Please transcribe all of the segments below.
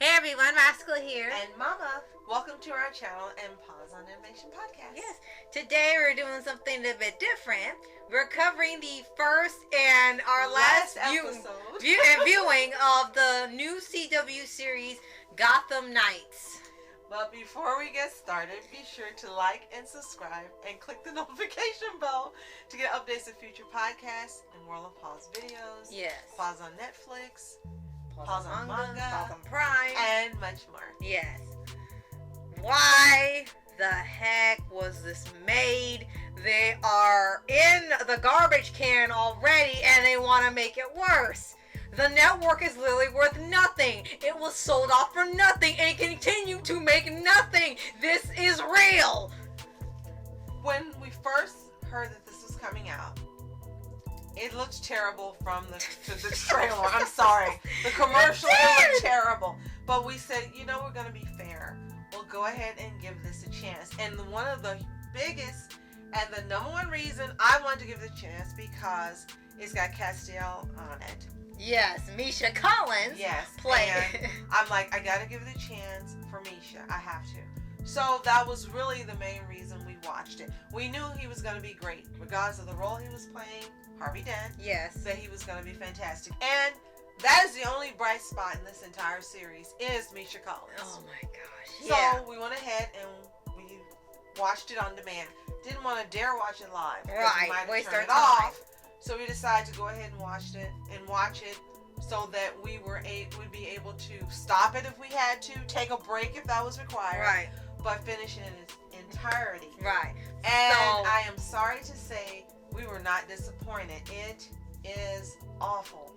Hey everyone, Rascal here. And Mama, welcome to our channel and Paws On Animation podcast. Yes, today we're doing something a bit different. We're covering the first and our last viewing of the new CW series, Gotham Knights. But before we get started, be sure to like and subscribe and click the notification bell to get updates of future podcasts and World of Paws videos. Yes. Paws on Netflix. Paws on Manga, Paws on Prime, and much more. Yes. Why the heck was this made? They are in the garbage can already and they want to make it worse. The network is literally worth nothing. It was sold off for nothing and continued to make nothing. This is real. When we first heard that this was coming out, it looked terrible from the trailer. I'm sorry. The commercial, it looked terrible. But we said, you know, we're going to be fair. We'll go ahead and give this a chance. And one of the biggest and the number one reason I wanted to give it a chance because it's got Castiel on it. Yes, Misha Collins. Yes. Playing. I'm like, I got to give it a chance for Misha. I have to. So that was really the main reason we watched it. We knew he was going to be great. Regardless of the role he was playing, Harvey Dent. Yes. That he was going to be fantastic. And that is the only bright spot in this entire series is Misha Collins. Oh my gosh. So we went ahead and we watched it on demand. Didn't want to dare watch it live. Right. Waste our time. So we decided to go ahead and watch it so that we'd be able to stop it if we had to, take a break if that was required. Right. But finish it in its entirety. Right. And I am sorry to say we were not disappointed. It is awful.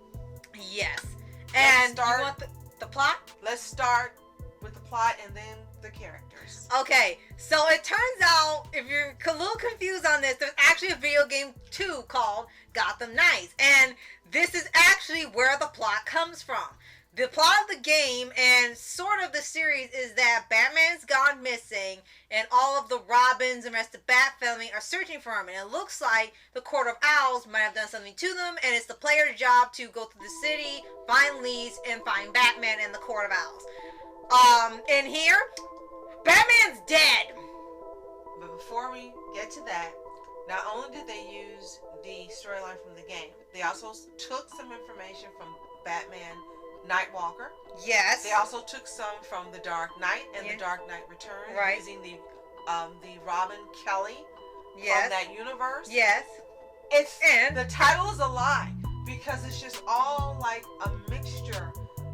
Yes. And you want the plot? Let's start with the plot and then the characters. Okay, so it turns out, if you're a little confused on this, there's actually a video game too called Gotham Knights. And this is actually where the plot comes from. The plot of the game and sort of the series is that Batman's gone missing and all of the Robins and rest of the Bat family are searching for him. And it looks like the Court of Owls might have done something to them, and it's the player's job to go through the city, find leads, and find Batman and the Court of Owls. In here, Batman's dead. But before we get to that, not only did they use the storyline from the game, they also took some information from Batman Nightwalker. Yes. They also took some from The Dark Knight and The Dark Knight Returns, right, using the Robin Kelly from that universe. Yes. The title is a lie because it's just all like a mixture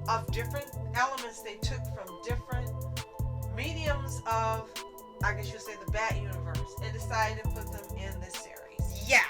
of different elements they took from different mediums of, I guess you'd say, the Bat universe, and decided to put them in this series. Yeah.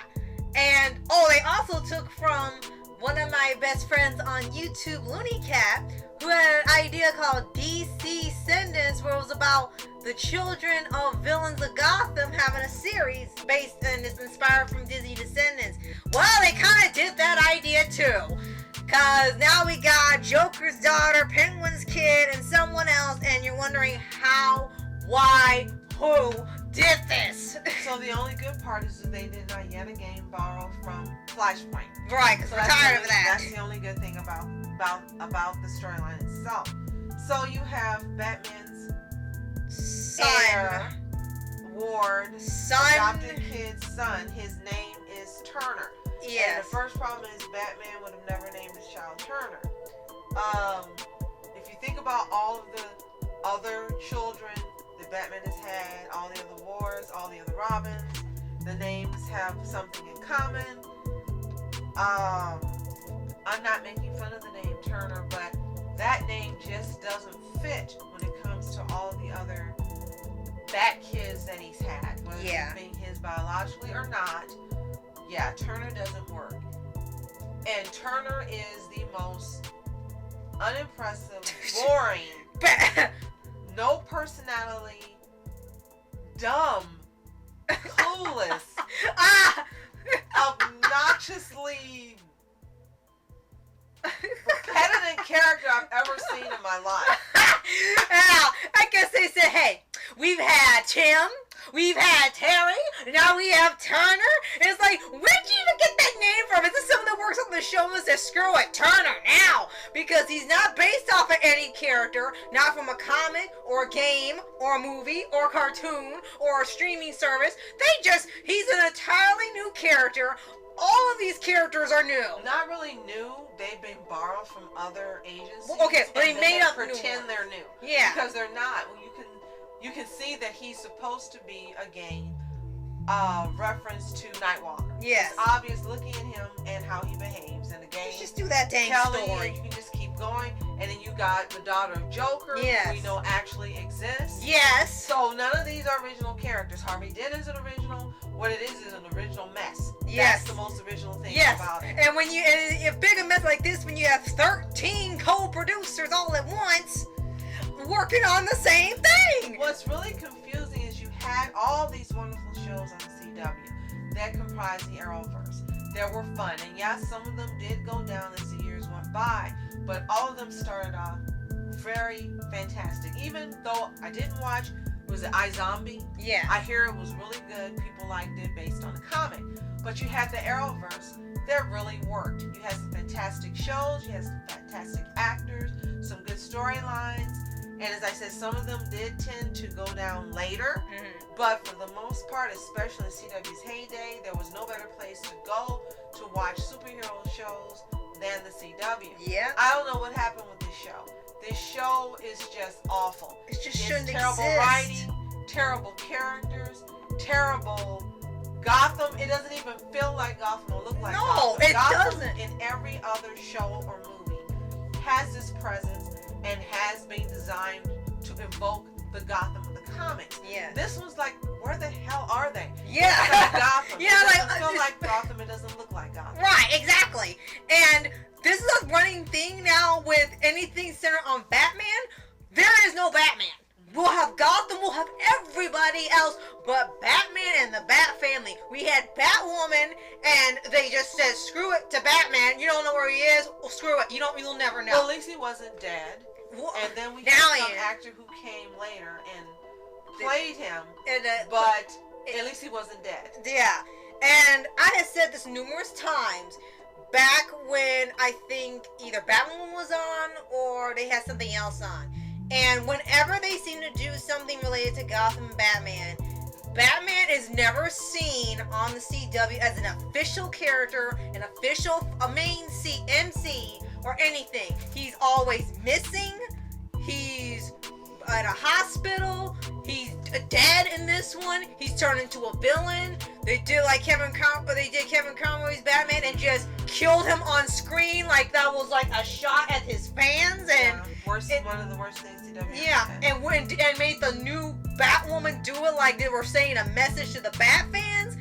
And they also took from one of my best friends on YouTube, Looney Cat, who had an idea called DC Descendants, where it was about the children of villains of Gotham having a series based and it's inspired from Disney Descendants. Well, they kind of did that idea too. Because now we got Joker's daughter, Penguin's kid, and someone else, and you're wondering how, why, who did this. So the only good part is that they did not yet again borrow from Flashpoint. Right, because we're tired of that. That's the only good thing about the storyline itself. So you have Batman's heir, Ward, adopted kid's son. His name is Turner. Yes. And the first problem is Batman would have never named his child Turner. If you think about all of the other children that Batman has had, all the other Wards, all the other Robins, the names have something in common. I'm not making fun of the name Turner, but that name just doesn't fit when it comes to all the other Bat kids that he's had, whether it's being his biologically or not. Yeah, Turner doesn't work. And Turner is the most unimpressive, boring, no personality, dumb, clueless, obnoxiously repetitive character I've ever seen in my life. Yeah, I guess they said, hey, we've had Tim, we've had Terry, now we have Turner. And it's like, where'd you even get that name for him. Is this someone that works on the show and says, screw it, Turner, now? Because he's not based off of any character, not from a comic, or a game, or a movie, or a cartoon, or a streaming service. He's an entirely new character. All of these characters are new. Not really new. They've been borrowed from other agencies. Well, okay, but they made up pretend they're new. Yeah. Because they're not. You can see that he's supposed to be a game reference to Nightwalker. Yes. It's obvious looking at him and how he behaves in the game. Just do that dang Kelly, story. and you can just keep going. And then you got the daughter of Joker, who we know actually exists. Yes. So none of these are original characters. Harvey Dent is an original. What it is an original mess. Yes. That's the most original thing about it. And when a bigger mess like this, when you have 13 co-producers all at once working on the same thing. What's really confusing is you had all these wonderful shows on the CW that comprised the Arrowverse that were fun. And yes, some of them did go down as the years went by, but all of them started off very fantastic. Even though I didn't watch, was it iZombie? Yeah. I hear it was really good. People liked it based on the comic. But you had the Arrowverse that really worked. You had some fantastic shows. You had some fantastic actors. Some good storylines. And as I said, some of them did tend to go down later. Mm-hmm. But for the most part, especially in CW's heyday, there was no better place to go to watch superhero shows than the CW. Yeah. I don't know what happened with this show. This show is just awful. It just shouldn't terrible exist. writing, terrible characters, terrible Gotham. It doesn't even feel like Gotham or look like Gotham. No, it Gotham doesn't. In every other show or movie has this presence and has been designed to evoke the Gotham of the comics. Yeah. This one's like, where the hell are they? Yeah. It's like Gotham. Yeah, it doesn't feel like Gotham. It doesn't look like Gotham. Right, exactly. And this is a running thing now with anything centered on Batman. There is no Batman. We'll have Gotham, we'll have everybody else but Batman and the Bat family. We had Batwoman, and they just said, screw it to Batman. You don't know where he is? Well, screw it. You'll never know. Well, at least he wasn't dead. Well, and then we now had some he is. actor who came later and played him, And, but at least he wasn't dead. Yeah. And I have said this numerous times. Back when I think either Batwoman was on or they had something else on. And whenever they seem to do something related to Gotham and Batman is never seen on the CW as an official character, a main MC, or anything. He's always missing. He's at a hospital. He's dead in this one. He's turned into a villain. They did Kevin Conroy's Batman and just killed him on screen like that was like a shot at his fans. And one of the worst things CW yeah, had. and made the new Batwoman do it like they were saying a message to the Bat fans.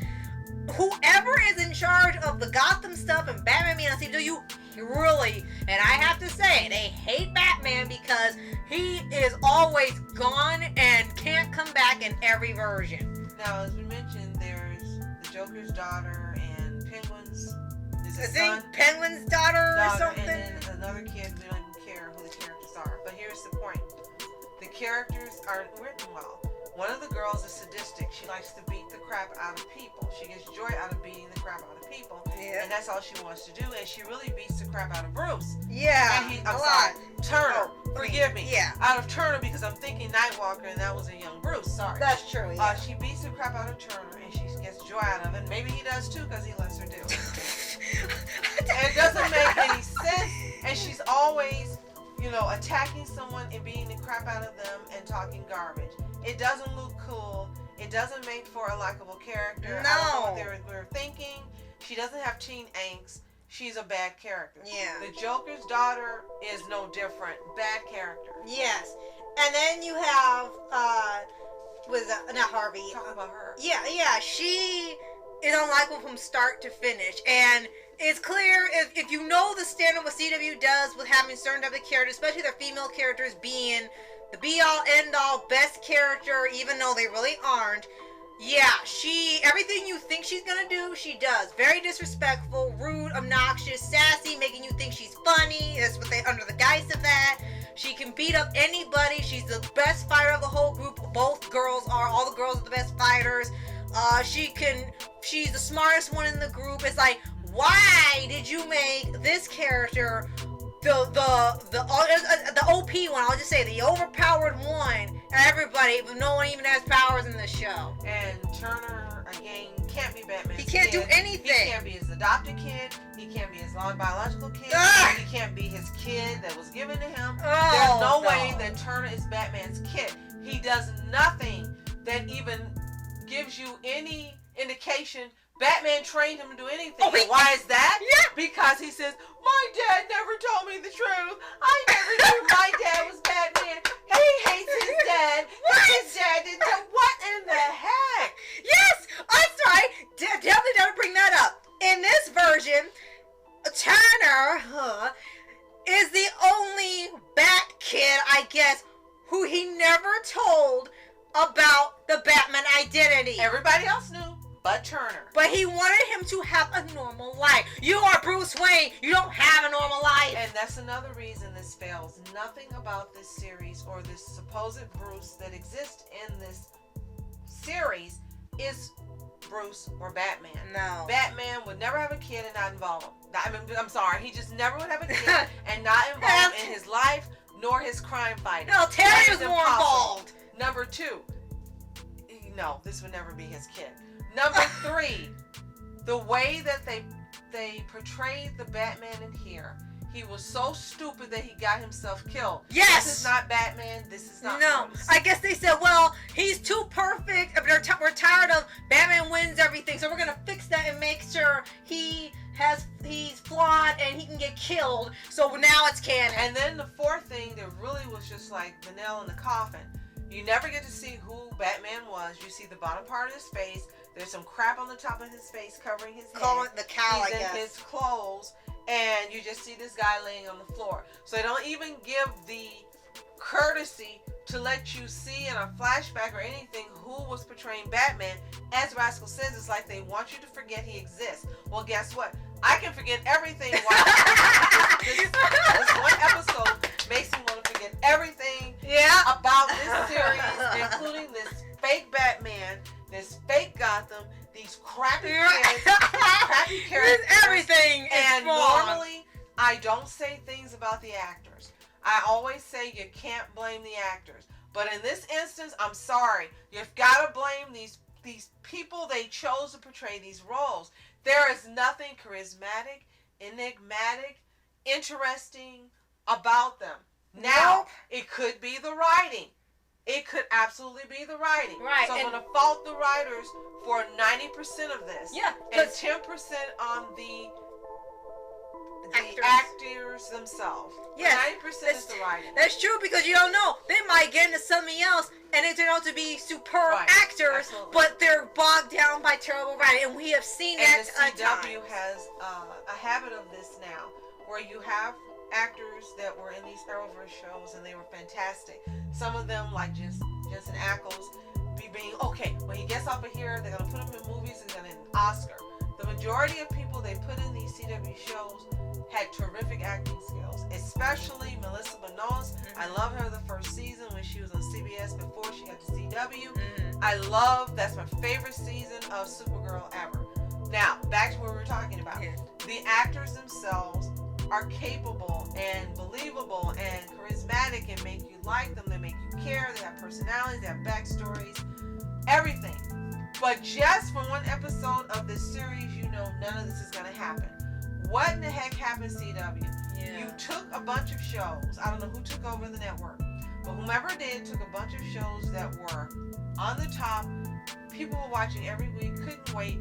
Whoever is in charge of the Gotham stuff and Batman being on CW, really, and I have to say, they hate Batman because he is always gone and can't come back in every version. Now, as we mentioned, there's the Joker's daughter and Penguin's son. Penguin's daughter or something. And then another kid, we don't even care who the characters are. But here's the point. The characters aren't written well. One of the girls is sadistic. She likes to beat the crap out of people. She gets joy out of beating the crap out of people. Yeah. And that's all she wants to do. And she really beats the crap out of Bruce. Yeah. And I'm sorry. Turner. Forgive me. Yeah. Out of Turner because I'm thinking Nightwalker and that was a young Bruce. Sorry. That's true. Yeah. She beats the crap out of Turner and she gets joy out of it. Maybe he does too because he lets her do it. And it doesn't make any sense. And she's always, attacking someone and beating the crap out of them and talking garbage. It doesn't look cool. It doesn't make for a likable character. No. I don't know what they were thinking. She doesn't have teen angst. She's a bad character. Yeah. The Joker's daughter is no different. Bad character. Yes. And then you have, not Harvey. Talk about her. Yeah. She is unlikable from start to finish. And it's clear if you know the standard what CW does with having certain type of characters, especially their female characters being the be-all, end-all, best character, even though they really aren't. Yeah, everything you think she's gonna do, she does. Very disrespectful, rude, obnoxious, sassy, making you think she's funny. That's what under the guise of that. She can beat up anybody. She's the best fighter of the whole group. Both girls are. All the girls are the best fighters. She's the smartest one in the group. It's like, why did you make this character the OP one? I'll just say the overpowered one. Everybody, but no one even has powers in the show. And Turner again can't be Batman. He can't do anything. He can't be his adopted kid. He can't be his biological kid. He can't be his kid that was given to him. There's no way that Turner is Batman's kid. He does nothing that even gives you any indication Batman trained him to do anything. Why is that? Yeah. Because he says, my dad never told me the truth. I never knew my dad was Batman. He hates his dad. His dad didn't know. What in the heck? Yes, I'm sorry. Definitely never bring that up. In this version, Turner is the only Bat Kid, I guess, who he never told about the Batman identity. Everybody else knew. But Turner. But he wanted him to have a normal life. You are Bruce Wayne. You don't have a normal life. And that's another reason this fails. Nothing about this series or this supposed Bruce that exists in this series is Bruce or Batman. No. Batman would never have a kid and not involve him. I'm sorry. He just never would have a kid and not involve him in his life nor his crime fighting. No, Terry was more involved. Number 2. No, this would never be his kid. Number 3, the way that they portrayed the Batman in here, he was so stupid that he got himself killed. Yes! This is not Batman. This is not Bruce. I guess they said, well, he's too perfect. We're tired of Batman wins everything, so we're going to fix that and make sure he's flawed and he can get killed. So now it's canon. And then the 4th thing that really was just like the nail in the coffin. You never get to see who Batman was. You see the bottom part of his face. There's some crap on the top of his face covering his head. The cowl, He's in his clothes, and you just see this guy laying on the floor. So they don't even give the courtesy to let you see in a flashback or anything who was portraying Batman. As Rascal says, it's like they want you to forget he exists. Well, guess what? I can forget everything. This one episode makes me want to forget everything about this series, including this fake Batman, this fake Gotham, these crappy kids, crappy characters. Everything is And wrong. normally, I don't say things about the actors. I always say you can't blame the actors. But in this instance, I'm sorry. You've got to blame these people they chose to portray these roles. There is nothing charismatic, enigmatic, interesting about them. Now, it could be the writing. It could absolutely be the writing. Right. So I'm going to fault the writers for 90% of this. Yeah. And 10% on the actors themselves. Yes. 90% is the writing. That's true, because you don't know. They might get into something else and they turn out to be superb actors, absolutely. but they're bogged down by terrible writing. And we have seen that and the CW has a habit of this now, where you have actors that were in these Arrowverse shows and they were fantastic. Some of them, like Jensen Ackles, being okay, when he gets off of here, they're going to put him in movies and get an Oscar. The majority of people they put in these CW shows had terrific acting skills, especially Melissa Benoist. I love her the first season when she was on CBS before she got to CW. That's my favorite season of Supergirl ever. Now, back to what we were talking about. The actors themselves are capable and believable and charismatic and make you like them. They make you care. They have personalities. They have backstories. Everything. But just from one episode of this series, you know none of this is going to happen. What in the heck happened, CW? You took a bunch of shows. I don't know who took over the network. But whomever did took a bunch of shows that were on the top. People were watching every week. Couldn't wait.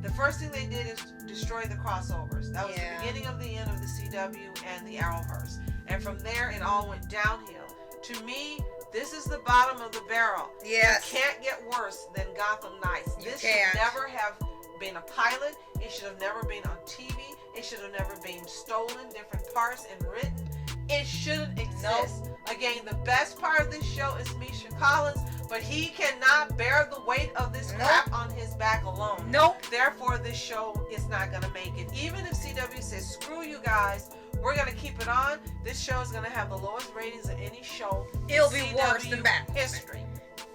The first thing they did is destroy the crossovers. That was the beginning of the end of the CW and the Arrowverse. And from there, it all went downhill. To me, this is the bottom of the barrel. Yes. It can't get worse than Gotham Knights. This should never have been a pilot. It should have never been on TV. It should have never been stolen, different parts, and written. It shouldn't exist. Again, the best part of this show is Misha Collins, but he cannot bear the weight of this crap on his back alone. Therefore, this show is not going to make it. Even if CW says, screw you guys, we're going to keep it on, this show is going to have the lowest ratings of any show It'll in be CW worse than Batman history.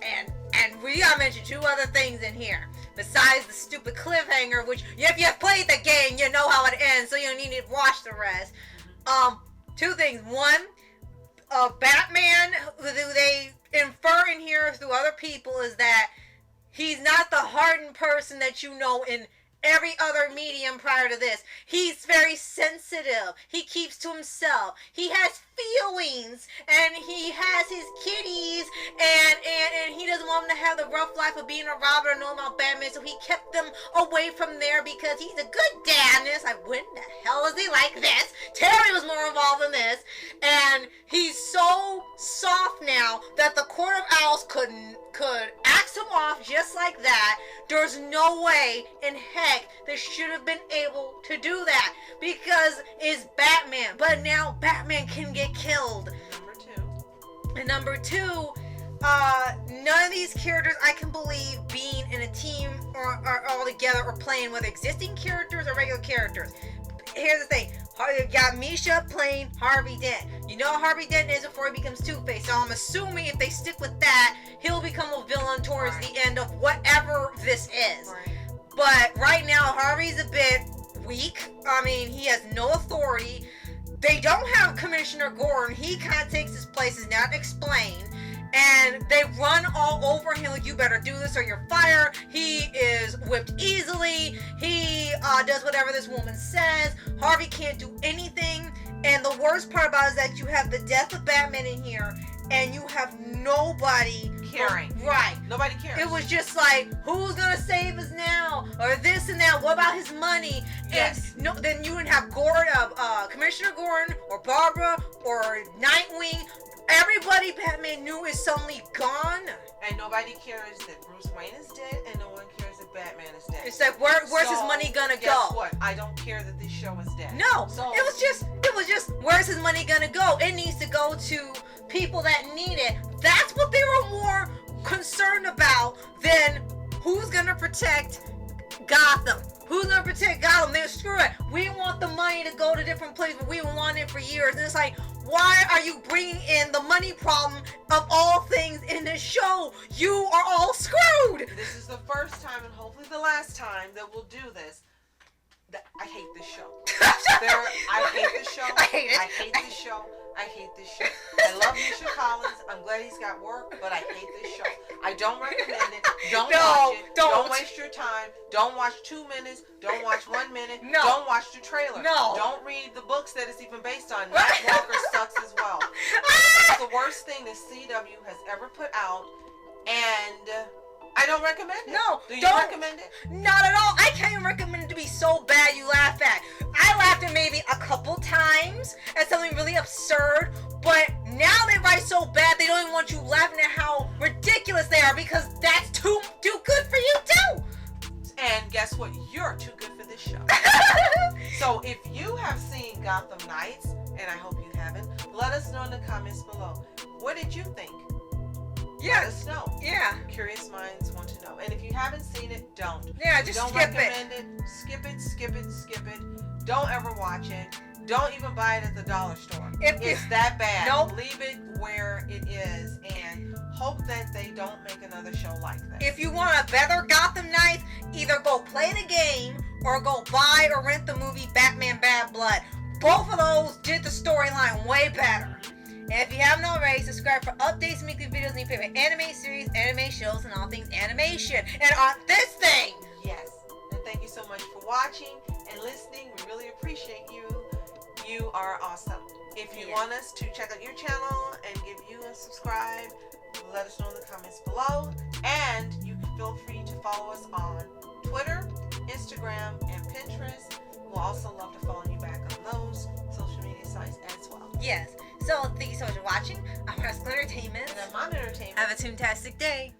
And we got to mention two other things in here. besides the stupid cliffhanger, which if you've played the game, you know how it ends, so you don't need to watch the rest. Two things. One, Batman, who they infer in here through other people, is that he's not the hardened person that you know in every other medium prior to this. He's very sensitive. He keeps to himself. He has feelings, and he has his kitties, and he doesn't want them to have the rough life of being a robber and know about Batman, so he kept them away from there because he's a good dad. And it's like, when the hell is he like this? Terry was more involved in this, and he's so soft now that the Court of Owls could axe him off just like that. There's no way in heck they should have been able to do that because it's Batman. But now Batman can get killed. Number two, none of these characters I can believe being in a team or all together or playing with existing characters or regular characters. Here's the thing. You got Misha playing Harvey Dent. You know Harvey Dent is before he becomes Two-Face, so I'm assuming if they stick with that, he'll become a villain towards the end of whatever this is. But right now, Harvey's a bit weak. I mean, he has no authority. They don't have Commissioner Gordon. He kind of takes his place, is not explained. And they run all over him like, you better do this or you're fired. He is whipped easily. He does whatever this woman says. Harvey can't do anything. And the worst part about it is that you have the death of Batman in here, and you have nobody caring. Right. Nobody cares. It was just like, who's gonna save us now? Or this and that. What about his money? Yes. And no, then you would have Gordon, Commissioner Gordon, or Barbara, or Nightwing. Everybody Batman knew is suddenly gone. And nobody cares that Bruce Wayne is dead, and no one cares that Batman is dead. It's like, where's his money gonna go? Guess what? I don't care that this show is dead. No. So, it was just, where's his money gonna go? It needs to go to people that need it. That's what they were more concerned about than who's gonna protect Gotham. Who's gonna protect Gotham? They're screw it. We want the money to go to different places, but we want it for years. And it's like, why are you bringing in the money problem of all things in this show? You are all screwed. This is the first time, and hopefully the last time, that we'll do this. I hate this show. I hate this show. I hate it. I hate this show. I hate this show. I love Misha Collins. I'm glad he's got work, but I hate this show. I don't recommend it. Don't watch it. Don't waste your time. Don't watch 2 minutes. Don't watch 1 minute. No. Don't watch the trailer. No. Don't read the books that it's even based on. Night Walker sucks as well. This is the worst thing that CW has ever put out, and I don't recommend it. No, do you don't recommend it? Not at all. I can't even recommend it to be so bad you laugh at. I laughed at maybe a couple times at something really absurd, but now they write so bad they don't even want you laughing at how ridiculous they are because that's too good for you too. And guess what? You're too good for this show. So if you have seen Gotham Knights, and I hope you haven't, let us know in the comments below. What did you think? Yeah. Let us know. Yeah. Curious minds want to know. And if you haven't seen it, don't. Yeah, just don't skip recommend it. Skip it, skip it, skip it. Don't ever watch it. Don't even buy it at the dollar store. It's that bad. Nope. Leave it where it is and hope that they don't make another show like that. If you want a better Gotham Knights, either go play the game or go buy or rent the movie Batman Bad Blood. Both of those did the storyline way better. And if you haven't already, subscribe for updates and weekly videos on your favorite anime series, anime shows, and all things animation. And on this thing! Yes. And thank you so much for watching and listening. We really appreciate you. You are awesome. If you want us to check out your channel and give you a subscribe, let us know in the comments below. And you can feel free to follow us on Twitter, Instagram, and Pinterest. We'll also love to follow you back on those social media sites as well. Yes. So, thank you so much for watching. I'm Rascal Entertainment. And I'm Mom Entertainment. Have a toontastic day.